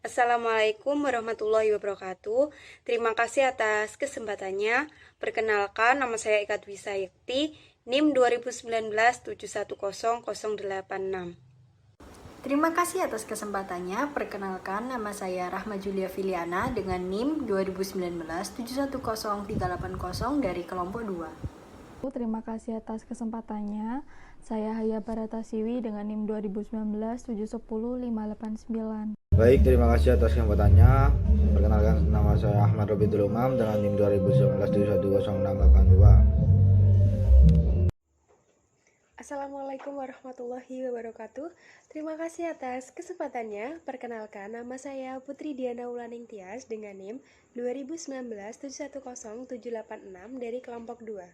Assalamualaikum warahmatullahi wabarakatuh. Terima kasih atas kesempatannya. Perkenalkan, nama saya Eka Dwi Sayekti, NIM 2019 710086. Terima kasih atas kesempatannya. Perkenalkan, nama saya Rahma Julia Filiana dengan NIM 2019 710380 dari kelompok 2. Terima kasih atas kesempatannya. Saya Haya Baratasiwi dengan NIM 2019 710589. Baik, terima kasih atas kesempatannya. Perkenalkan, nama saya Ahmad Robidul Umam dengan NIM 2019 710682. Assalamualaikum warahmatullahi wabarakatuh. Terima kasih atas kesempatannya. Perkenalkan, nama saya Putri Diana Ulaning Tias dengan NIM 2019 710786 dari kelompok 2.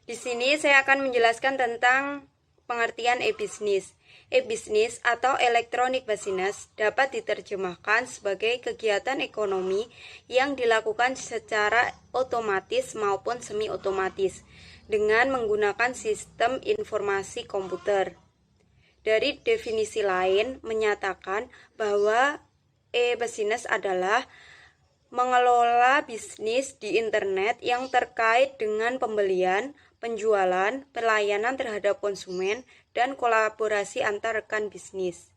Di sini saya akan menjelaskan tentang pengertian e-bisnis. E-bisnis atau electronic business dapat diterjemahkan sebagai kegiatan ekonomi yang dilakukan secara otomatis maupun semi-otomatis dengan menggunakan sistem informasi komputer. Dari definisi lain menyatakan bahwa e-bisnis adalah mengelola bisnis di internet yang terkait dengan pembelian, penjualan, pelayanan terhadap konsumen, dan kolaborasi antar rekan bisnis.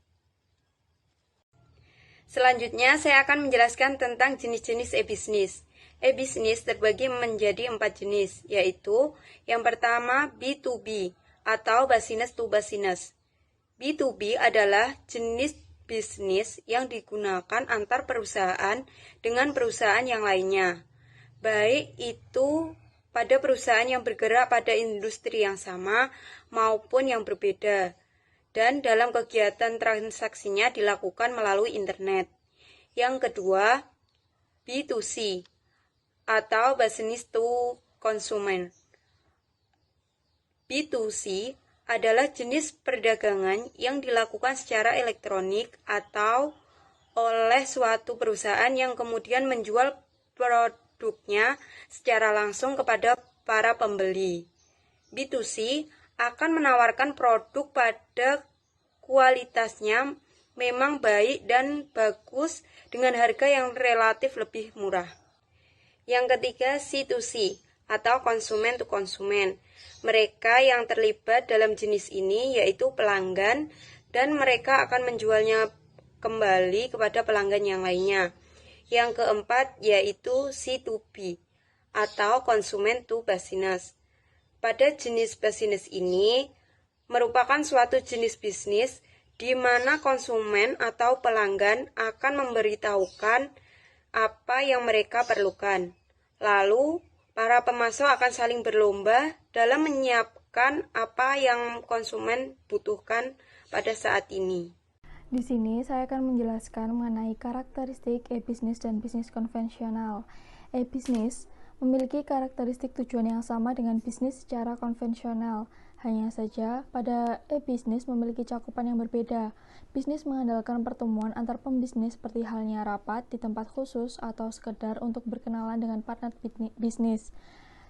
Selanjutnya, saya akan menjelaskan tentang jenis-jenis e-bisnis. E-bisnis terbagi menjadi 4 jenis, yaitu yang pertama B2B atau business to business. B2B adalah jenis bisnis yang digunakan antar perusahaan dengan perusahaan yang lainnya, baik itu pada perusahaan yang bergerak pada industri yang sama maupun yang berbeda, dan dalam kegiatan transaksinya dilakukan melalui internet. Yang kedua, B2C atau business to consumer. B2C adalah jenis perdagangan yang dilakukan secara elektronik atau oleh suatu perusahaan yang kemudian menjual produknya secara langsung kepada para pembeli. B2C akan menawarkan produk pada kualitasnya memang baik dan bagus dengan harga yang relatif lebih murah. Yang ketiga, C2C atau konsumen to konsumen. Mereka yang terlibat dalam jenis ini yaitu pelanggan, dan mereka akan menjualnya kembali kepada pelanggan yang lainnya. Yang keempat yaitu C2B atau konsumen to business. Pada jenis bisnis ini merupakan suatu jenis bisnis di mana konsumen atau pelanggan akan memberitahukan apa yang mereka perlukan. Lalu para pemasok akan saling berlomba dalam menyiapkan apa yang konsumen butuhkan pada saat ini. Di sini saya akan menjelaskan mengenai karakteristik e-bisnis dan bisnis konvensional. E-bisnis memiliki karakteristik tujuan yang sama dengan bisnis secara konvensional. Hanya saja, pada e-bisnis memiliki cakupan yang berbeda. Bisnis mengandalkan pertemuan antar pembisnis seperti halnya rapat di tempat khusus atau sekedar untuk berkenalan dengan partner bisnis.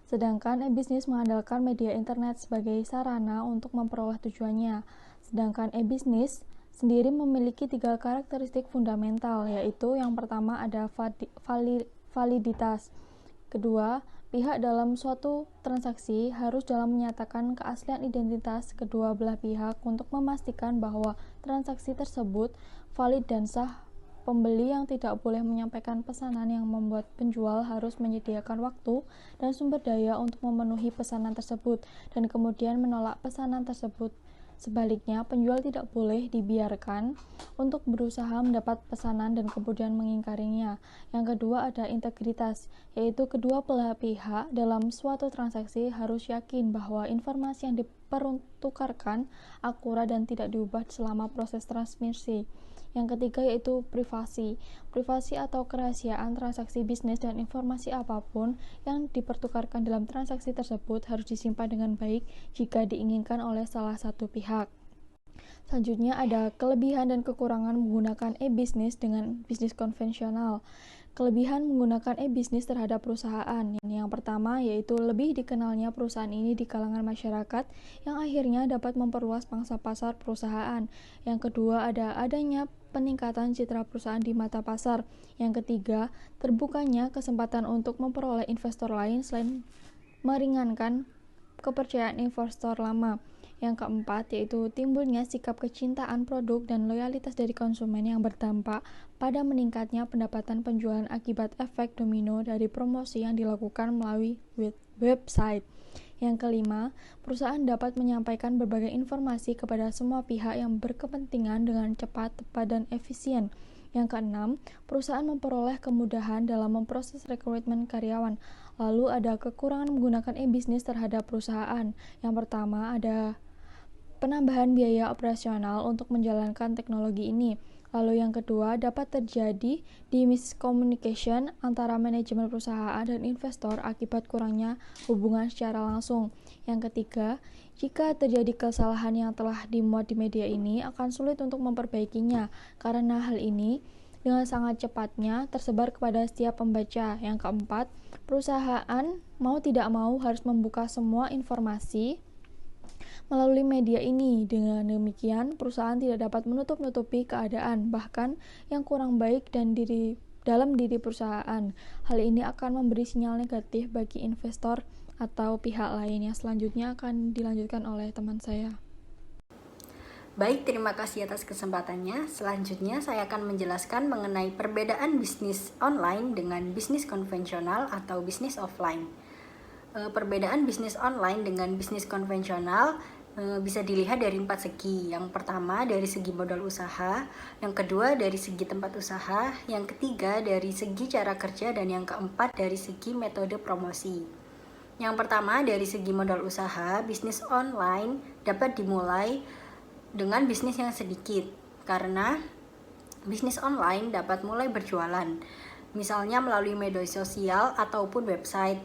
Sedangkan e-bisnis mengandalkan media internet sebagai sarana untuk memperoleh tujuannya. Sedangkan e-bisnis sendiri memiliki 3 karakteristik fundamental, yaitu yang pertama ada validitas. Kedua, pihak dalam suatu transaksi harus dalam menyatakan keaslian identitas kedua belah pihak untuk memastikan bahwa transaksi tersebut valid dan sah. Pembeli yang tidak boleh menyampaikan pesanan yang membuat penjual harus menyediakan waktu dan sumber daya untuk memenuhi pesanan tersebut dan kemudian menolak pesanan tersebut. Sebaliknya, penjual tidak boleh dibiarkan untuk berusaha mendapat pesanan dan kemudian mengingkarinya. Yang kedua ada integritas, yaitu kedua belah pihak dalam suatu transaksi harus yakin bahwa informasi yang dipertukarkan akurat dan tidak diubah selama proses transmisi. Yang ketiga yaitu privasi. Privasi atau kerahasiaan transaksi bisnis dan informasi apapun yang dipertukarkan dalam transaksi tersebut harus disimpan dengan baik jika diinginkan oleh salah satu pihak. Selanjutnya ada kelebihan dan kekurangan menggunakan e-bisnis dengan bisnis konvensional. Kelebihan menggunakan e-bisnis terhadap perusahaan. Yang pertama yaitu lebih dikenalnya perusahaan ini di kalangan masyarakat yang akhirnya dapat memperluas pangsa pasar perusahaan. Yang kedua adanya peningkatan citra perusahaan di mata pasar. Yang ketiga, terbukanya kesempatan untuk memperoleh investor lain selain meringankan kepercayaan investor lama. Yang keempat, yaitu timbulnya sikap kecintaan produk dan loyalitas dari konsumen yang berdampak pada meningkatnya pendapatan penjualan akibat efek domino dari promosi yang dilakukan melalui website. Yang kelima, perusahaan dapat menyampaikan berbagai informasi kepada semua pihak yang berkepentingan dengan cepat, tepat, dan efisien. Yang keenam, perusahaan memperoleh kemudahan dalam memproses rekrutmen karyawan. Lalu ada kekurangan menggunakan e-bisnis terhadap perusahaan. Yang pertama ada penambahan biaya operasional untuk menjalankan teknologi ini. Lalu yang kedua, dapat terjadi di miscommunication antara manajemen perusahaan dan investor akibat kurangnya hubungan secara langsung. Yang ketiga, jika terjadi kesalahan yang telah dimuat di media ini, akan sulit untuk memperbaikinya, karena hal ini dengan sangat cepatnya tersebar kepada setiap pembaca. Yang keempat, perusahaan mau tidak mau harus membuka semua informasi melalui media ini. Dengan demikian, perusahaan tidak dapat menutup-nutupi keadaan, bahkan yang kurang baik dalam diri perusahaan. Hal ini akan memberi sinyal negatif bagi investor atau pihak lain yang selanjutnya akan dilanjutkan oleh teman saya. Baik, terima kasih atas kesempatannya. Selanjutnya saya akan menjelaskan mengenai perbedaan bisnis online dengan bisnis konvensional atau bisnis offline. Perbedaan bisnis online dengan bisnis konvensional bisa dilihat dari 4 segi. Yang pertama dari segi modal usaha, yang kedua dari segi tempat usaha, yang ketiga dari segi cara kerja, dan yang keempat dari segi metode promosi. Yang pertama dari segi modal usaha, bisnis online dapat dimulai dengan bisnis yang sedikit, karena bisnis online dapat mulai berjualan, misalnya melalui media sosial ataupun website.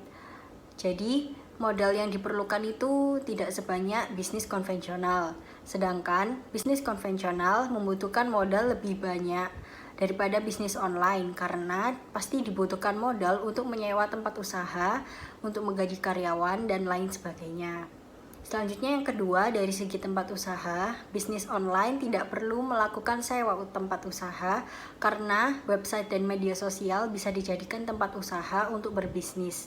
Jadi, modal yang diperlukan itu tidak sebanyak bisnis konvensional. Sedangkan bisnis konvensional membutuhkan modal lebih banyak daripada bisnis online, karena pasti dibutuhkan modal untuk menyewa tempat usaha, untuk menggaji karyawan, dan lain sebagainya. Selanjutnya yang kedua, dari segi tempat usaha, bisnis online tidak perlu melakukan sewa tempat usaha karena website dan media sosial bisa dijadikan tempat usaha untuk berbisnis.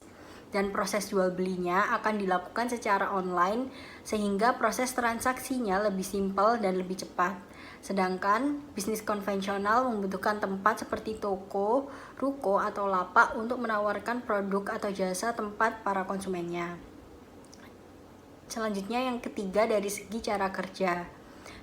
Dan proses jual belinya akan dilakukan secara online sehingga proses transaksinya lebih simpel dan lebih cepat. Sedangkan bisnis konvensional membutuhkan tempat seperti toko, ruko, atau lapak untuk menawarkan produk atau jasa tempat para konsumennya. Selanjutnya yang ketiga dari segi cara kerja.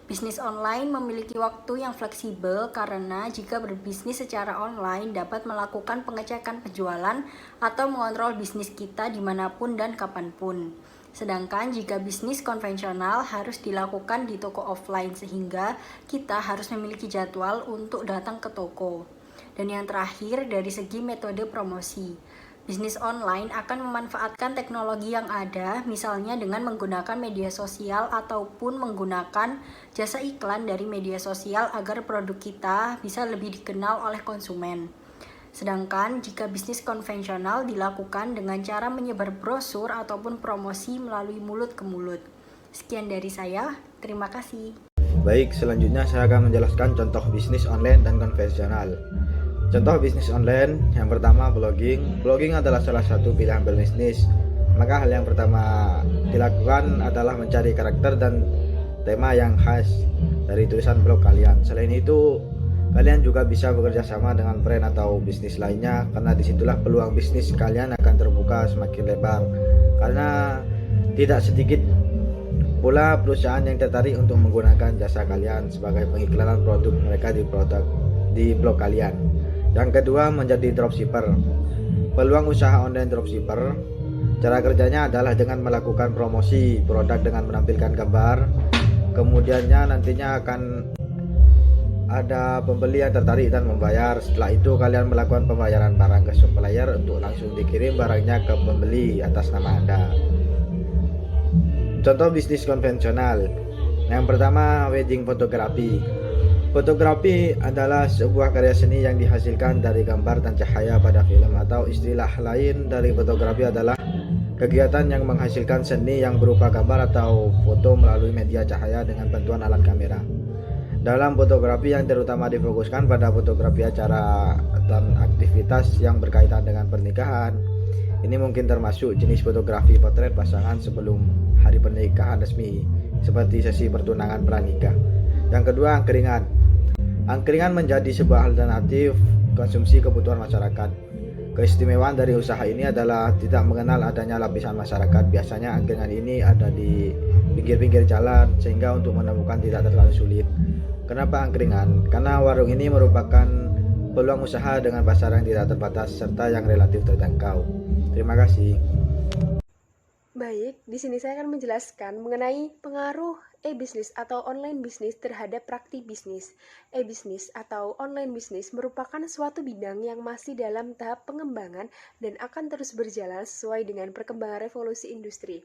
Bisnis online memiliki waktu yang fleksibel karena jika berbisnis secara online dapat melakukan pengecekan penjualan atau mengontrol bisnis kita dimanapun dan kapanpun. Sedangkan jika bisnis konvensional harus dilakukan di toko offline sehingga kita harus memiliki jadwal untuk datang ke toko. Dan yang terakhir dari segi metode promosi. Bisnis online akan memanfaatkan teknologi yang ada, misalnya dengan menggunakan media sosial ataupun menggunakan jasa iklan dari media sosial agar produk kita bisa lebih dikenal oleh konsumen. Sedangkan jika bisnis konvensional dilakukan dengan cara menyebar brosur ataupun promosi melalui mulut ke mulut. Sekian dari saya, terima kasih. Baik, selanjutnya saya akan menjelaskan contoh bisnis online dan konvensional. Contoh bisnis online, yang pertama blogging. Blogging adalah salah satu pilihan berbisnis. Maka hal yang pertama dilakukan adalah mencari karakter dan tema yang khas dari tulisan blog kalian. Selain itu, kalian juga bisa bekerja sama dengan brand atau bisnis lainnya, karena disitulah peluang bisnis kalian akan terbuka semakin lebar. Karena tidak sedikit pula perusahaan yang tertarik untuk menggunakan jasa kalian sebagai pengiklanan produk mereka di blog kalian. Yang kedua, menjadi dropshipper. Peluang usaha online dropshipper, cara kerjanya adalah dengan melakukan promosi produk dengan menampilkan gambar. Kemudiannya nantinya akan ada pembeli yang tertarik dan membayar. Setelah itu kalian melakukan pembayaran barang ke supplier untuk langsung dikirim barangnya ke pembeli atas nama Anda. Contoh bisnis konvensional. Yang pertama, wedding fotografi. Fotografi adalah sebuah karya seni yang dihasilkan dari gambar dan cahaya pada film, atau istilah lain dari fotografi adalah kegiatan yang menghasilkan seni yang berupa gambar atau foto melalui media cahaya dengan bantuan alat kamera. Dalam fotografi yang terutama difokuskan pada fotografi acara dan aktivitas yang berkaitan dengan pernikahan. Ini mungkin termasuk jenis fotografi potret pasangan sebelum hari pernikahan resmi, seperti sesi pertunangan pranikah. Yang kedua, angkringan. Angkringan menjadi sebuah alternatif konsumsi kebutuhan masyarakat. Keistimewaan dari usaha ini adalah tidak mengenal adanya lapisan masyarakat. Biasanya angkringan ini ada di pinggir-pinggir jalan, sehingga untuk menemukan tidak terlalu sulit. Kenapa angkringan? Karena warung ini merupakan peluang usaha dengan pasar yang tidak terbatas serta yang relatif terjangkau. Terima kasih. Baik, di sini saya akan menjelaskan mengenai pengaruh e-bisnis atau online bisnis terhadap praktik bisnis. E-bisnis atau online bisnis merupakan suatu bidang yang masih dalam tahap pengembangan dan akan terus berjalan sesuai dengan perkembangan revolusi industri.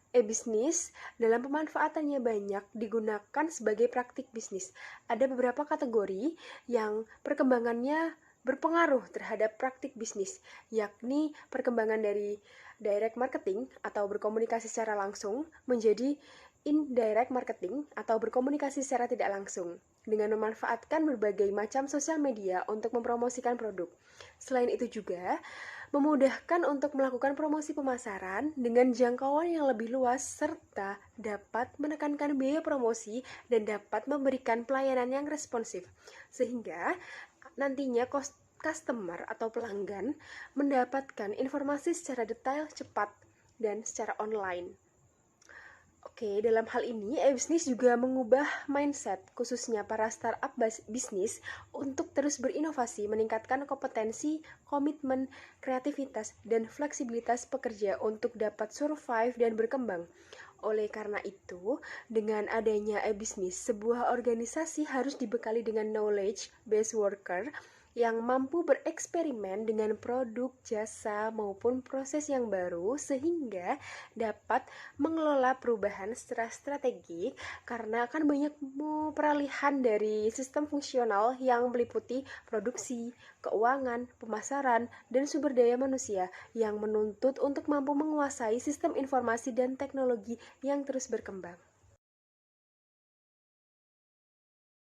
E-bisnis dalam pemanfaatannya banyak digunakan sebagai praktik bisnis. Ada beberapa kategori yang perkembangannya berpengaruh terhadap praktik bisnis, yakni perkembangan dari direct marketing atau berkomunikasi secara langsung menjadi indirect marketing atau berkomunikasi secara tidak langsung dengan memanfaatkan berbagai macam sosial media untuk mempromosikan produk. Selain itu juga memudahkan untuk melakukan promosi pemasaran dengan jangkauan yang lebih luas serta dapat menekankan biaya promosi dan dapat memberikan pelayanan yang responsif sehingga nantinya customer atau pelanggan mendapatkan informasi secara detail, cepat, dan secara online. Oke, dalam hal ini, e-bisnis juga mengubah mindset, khususnya para startup bisnis, untuk terus berinovasi, meningkatkan kompetensi, komitmen, kreativitas, dan fleksibilitas pekerja untuk dapat survive dan berkembang. Oleh karena itu, dengan adanya e-bisnis, sebuah organisasi harus dibekali dengan knowledge-based worker yang mampu bereksperimen dengan produk, jasa, maupun proses yang baru sehingga dapat mengelola perubahan secara strategik karena akan banyak peralihan dari sistem fungsional yang meliputi produksi, keuangan, pemasaran, dan sumber daya manusia yang menuntut untuk mampu menguasai sistem informasi dan teknologi yang terus berkembang.